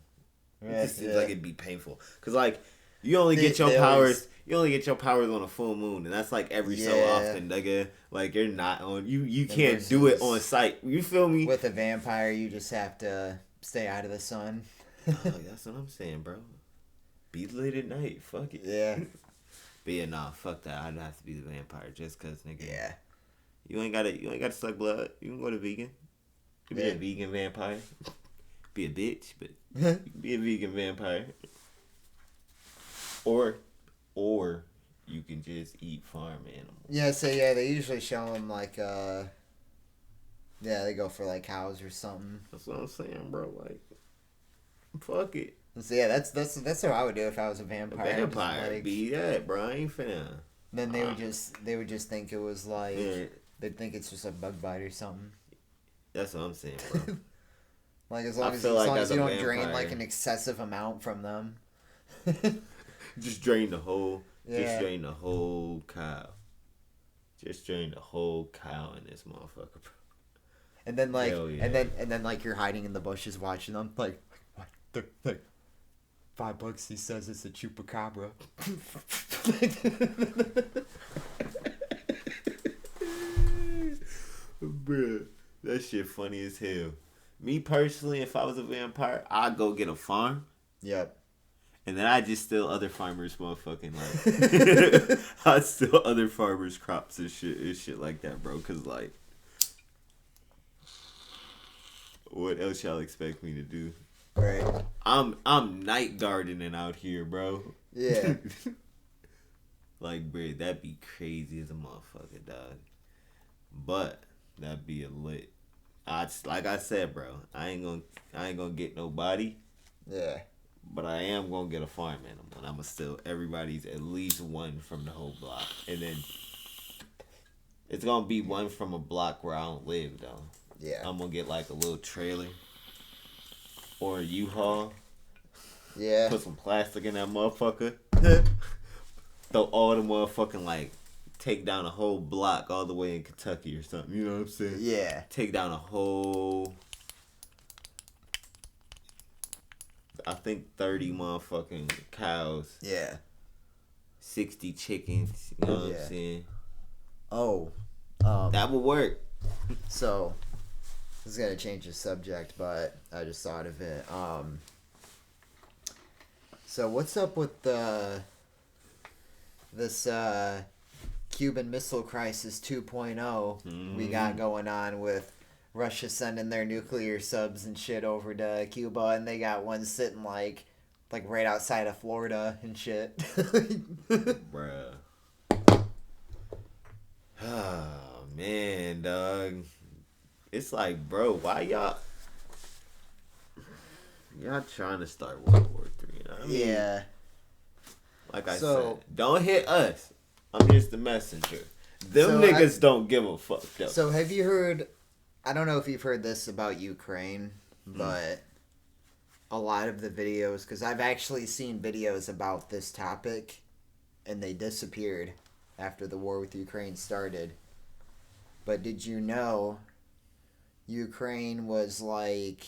It Yeah, just seems yeah. like it'd be painful. Cause like you only They- get your they powers. always- You only get your powers on a full moon, and that's like every so Yeah. often, nigga. Like you're not on. You And can't do it versus- on sight. You feel me? With a vampire, you just have to stay out of the sun. Oh, that's what I'm saying, bro. Be late at night. Fuck it. Yeah. But yeah, nah, fuck that. I'd have to be the vampire just cause, nigga. Yeah. You ain't gotta suck blood. You can go to vegan. You can be Yeah. a vegan vampire. Be a bitch, but you can be a vegan vampire. Or you can just eat farm animals. Yeah, so yeah, they usually show them like, yeah, they go for like cows or something. That's what I'm saying, bro. Like, fuck it. So yeah, that's what I would do if I was a A vampire. Just, vampire, like- be that, bro. I ain't finna. Then they would just think it was like Yeah, they'd think it's just a bug bite or something. that's what I'm saying, bro. Like as I long as feel like you as a don't drain vampire- like an excessive amount from them. Just drain the whole. Yeah. Just drain the whole cow. Just drain the whole cow in this motherfucker, bro. And then like Hell yeah. and then like you're hiding in the bushes watching them like what the like $5 he says it's a chupacabra. Bruh, that shit funny as hell. Me personally, if I was a vampire, I'd go get a farm. Yep. And then I just steal other farmers' motherfucking like, I'd steal other farmers' crops and shit like that, bro. Cause like, what else y'all expect me to do? Right. I'm night gardening out here, bro. Yeah. Like, bro, that'd be crazy as a motherfucker, dog. But that'd be a lit. Like I said, bro, I ain't gonna get nobody. Yeah. But I am gonna get a farm animal, and I'm gonna steal everybody's at least one from the whole block, and then it's gonna be one from a block where I don't live though. Yeah. I'm gonna get like a little trailer, or a U-Haul. Yeah. Put some plastic in that motherfucker. Throw all the motherfucking like take down a whole block all the way in Kentucky or something. You know what I'm saying? Yeah. Take down a whole. I think 30 motherfucking cows. Yeah. 60 chickens. You know what I'm saying? Oh. That would work. So, this is gonna change the subject, but I just thought of it. So what's up with this Cuban Missile Crisis 2.0 we got going on with Russia sending their nuclear subs and shit over to Cuba, and they got one sitting like right outside of Florida and shit. Bruh. Oh, man, dog. It's like, bro, why y'all trying to start World War III? You know what I mean? Yeah. Like I said, don't hit us. I'm just the messenger. Them niggas don't give a fuck, though. So have you heard, I don't know if you've heard this about Ukraine, but a lot of the videos, because I've actually seen videos about this topic, and they disappeared after the war with Ukraine started. But did you know Ukraine was like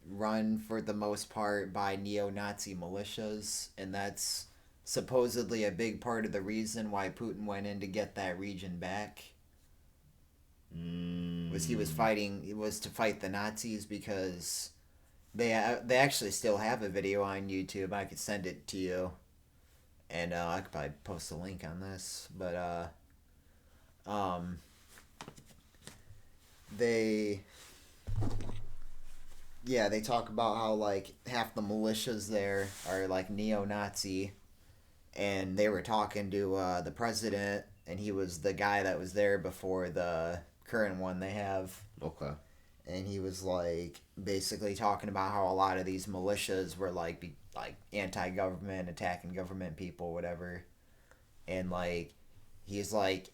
run for the most part by neo-Nazi militias, and that's supposedly a big part of the reason why Putin went in to get that region back. Was he was fighting? It was to fight the Nazis, because they actually still have a video on YouTube. I could send it to you, and I could probably post a link on this. But they talk about how like half the militias there are like neo-Nazi, and they were talking to the president, and he was the guy that was there before the current one they have. Okay. And he was like basically talking about how a lot of these militias were like anti-government, attacking government people, whatever. And like he's like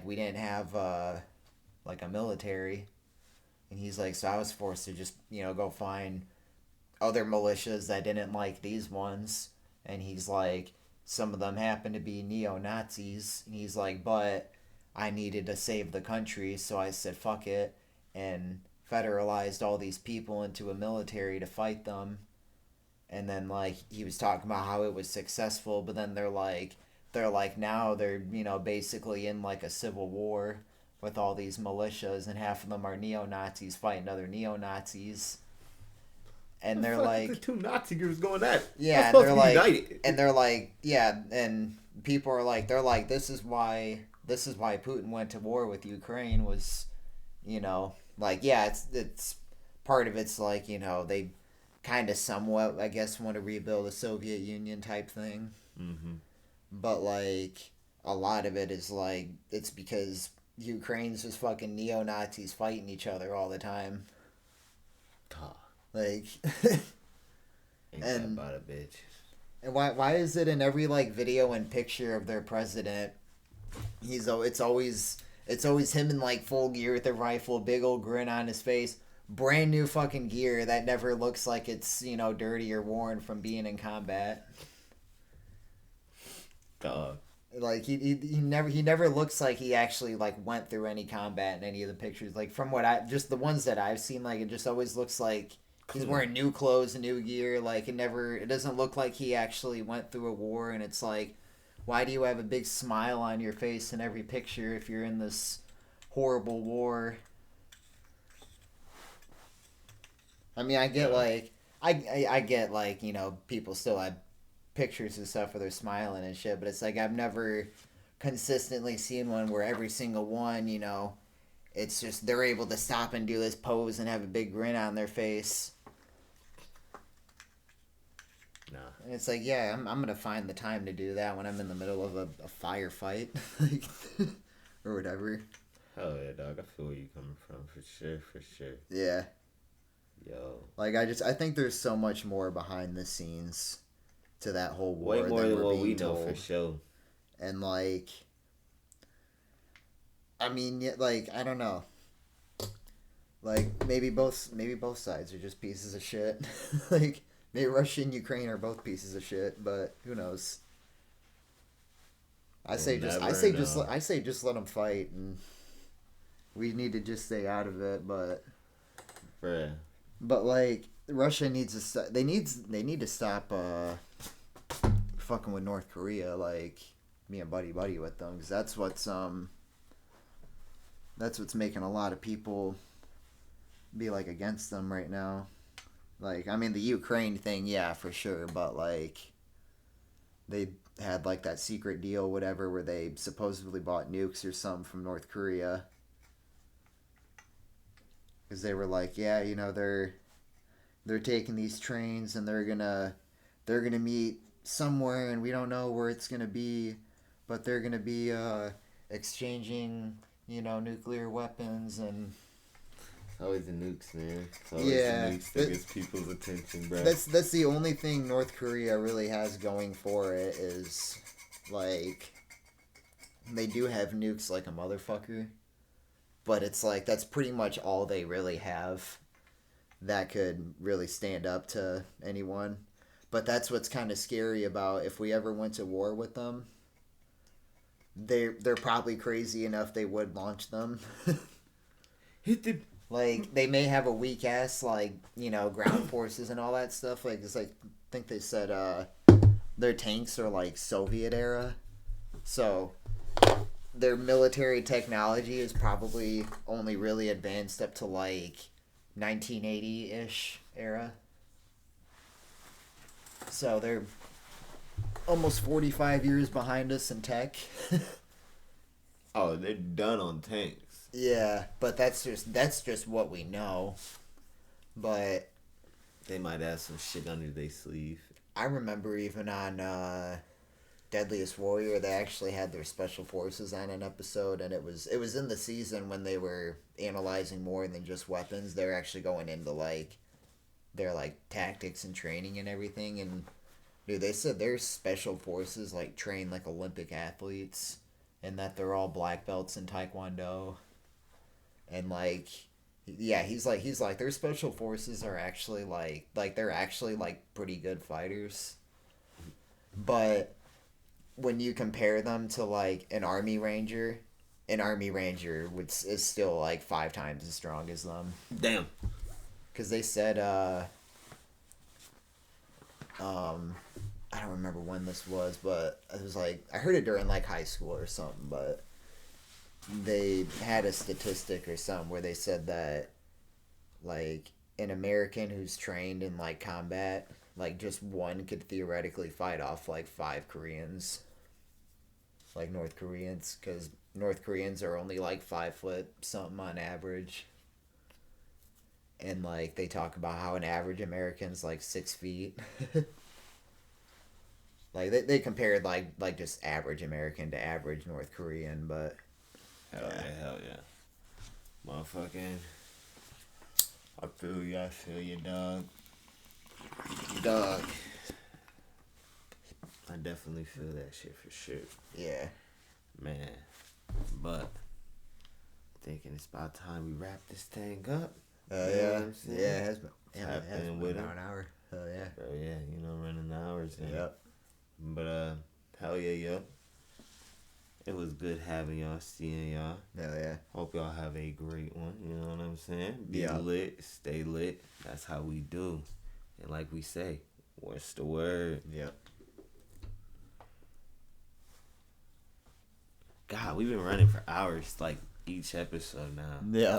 we didn't have like a military. And he's like, so I was forced to just, go find other militias that didn't like these ones. And he's like, some of them happen to be neo-Nazis. And he's like, but I needed to save the country, so I said, fuck it, and federalized all these people into a military to fight them. And then, like, he was talking about how it was successful, but then they're like now they're, basically in, like, a civil war with all these militias, and half of them are neo-Nazis fighting other neo-Nazis. And they're like, the two Nazi groups going at it. Yeah, and they're like, united. And they're like, yeah, and people are like, they're like, this is why Putin went to war with Ukraine was, like, yeah, it's part of it's like, they kind of somewhat, I guess, want to rebuild a Soviet Union type thing. Mm-hmm. But like a lot of it is like it's because Ukraine's just fucking neo-Nazis fighting each other all the time. Like, ain't that about a bitch? And why is it in every like video and picture of their president, it's always him in like full gear with a rifle, big old grin on his face, brand new fucking gear that never looks like it's dirty or worn from being in combat. Dog. Like he never looks like he actually like went through any combat in any of the pictures. Like from just the ones that I've seen, like it just always looks like he's wearing new clothes and new gear. Like it doesn't look like he actually went through a war. And it's like, why do you have a big smile on your face in every picture if you're in this horrible war? I mean, I get like I get like people still have pictures and stuff where they're smiling and shit, but it's like I've never consistently seen one where every single one, it's just they're able to stop and do this pose and have a big grin on their face. Nah. And it's like, yeah, I'm gonna find the time to do that when I'm in the middle of a firefight, or whatever. Hell yeah, dog. I feel where you coming from, for sure. Yeah. Yo. Like I think there's so much more behind the scenes to that whole war. Way more than what we know, for sure. And like, I mean, like, I don't know. Like maybe both sides are just pieces of shit. Like maybe Russia and Ukraine are both pieces of shit, but who knows? I We'll say just never know. I say just let them fight, and we need to just stay out of it. Bruh. But like Russia needs to they need to stop fucking with North Korea, like being buddy buddy with them, because that's what's making a lot of people be like against them right now. Like I mean the Ukraine thing, yeah, for sure, but like they had like that secret deal, whatever, where they supposedly bought nukes or something from North Korea, because they were like, yeah, you know, they're taking these trains and they're gonna meet somewhere and we don't know where it's gonna be, but they're gonna be exchanging, you know, nuclear weapons and It's always the nukes, man. It's always yeah, the nukes that gets people's attention, bro. that's the only thing North Korea really has going for it is like they do have nukes like a motherfucker, but it's like that's pretty much all they really have that could really stand up to anyone. But that's what's kind of scary about if we ever went to war with them. They're probably crazy enough they would launch them. Hit the. Like they may have a weak ass like you know ground forces and all that stuff. Like it's like I think they said their tanks are like Soviet era, so their military technology is probably only really advanced up to like 1980 ish era. So they're almost 45 years behind us in tech. Oh, they're done on tanks. Yeah, but that's just what we know. But They might have some shit under their sleeve. I remember even on Deadliest Warrior, they actually had their special forces on an episode, and it was in the season when they were analyzing more than just weapons. They're actually going into like their like tactics and training and everything. And dude, they said their special forces like train like Olympic athletes, and that they're all black belts in Taekwondo, and like. Yeah, he's like their special forces are actually like they're actually like pretty good fighters. But when you compare them to like an army ranger is still like 5 times as strong as them. Damn. Because they said um I don't remember when this was, but it was like I heard it during like high school or something, but they had a statistic or something where they said that like an American who's trained in like combat, like just one could theoretically fight off like 5 Koreans, like North Koreans, because North Koreans are only like 5 foot something on average, and like they talk about how an average American's like 6 feet. Like they compared like just average American to average North Korean, but Hell yeah, hell yeah. Motherfucking. I feel you, dog. dog, I definitely feel that shit for sure. yeah. Man. But, thinking it's about time we wrap this thing up. You know Yeah, what I'm saying? yeah, it has been. Yeah, Tap it has in been with about it. an hour. Hell yeah. Bro, yeah, you know, running the hours. And, Yep. But, hell yeah, yo. It was good having y'all, seeing y'all. Hell yeah. Hope y'all have a great one. You know what I'm saying? Be Yeah. lit, stay lit. That's how we do. And like we say, what's the word? Yep. God, we've been running for hours, like each episode now. Yeah.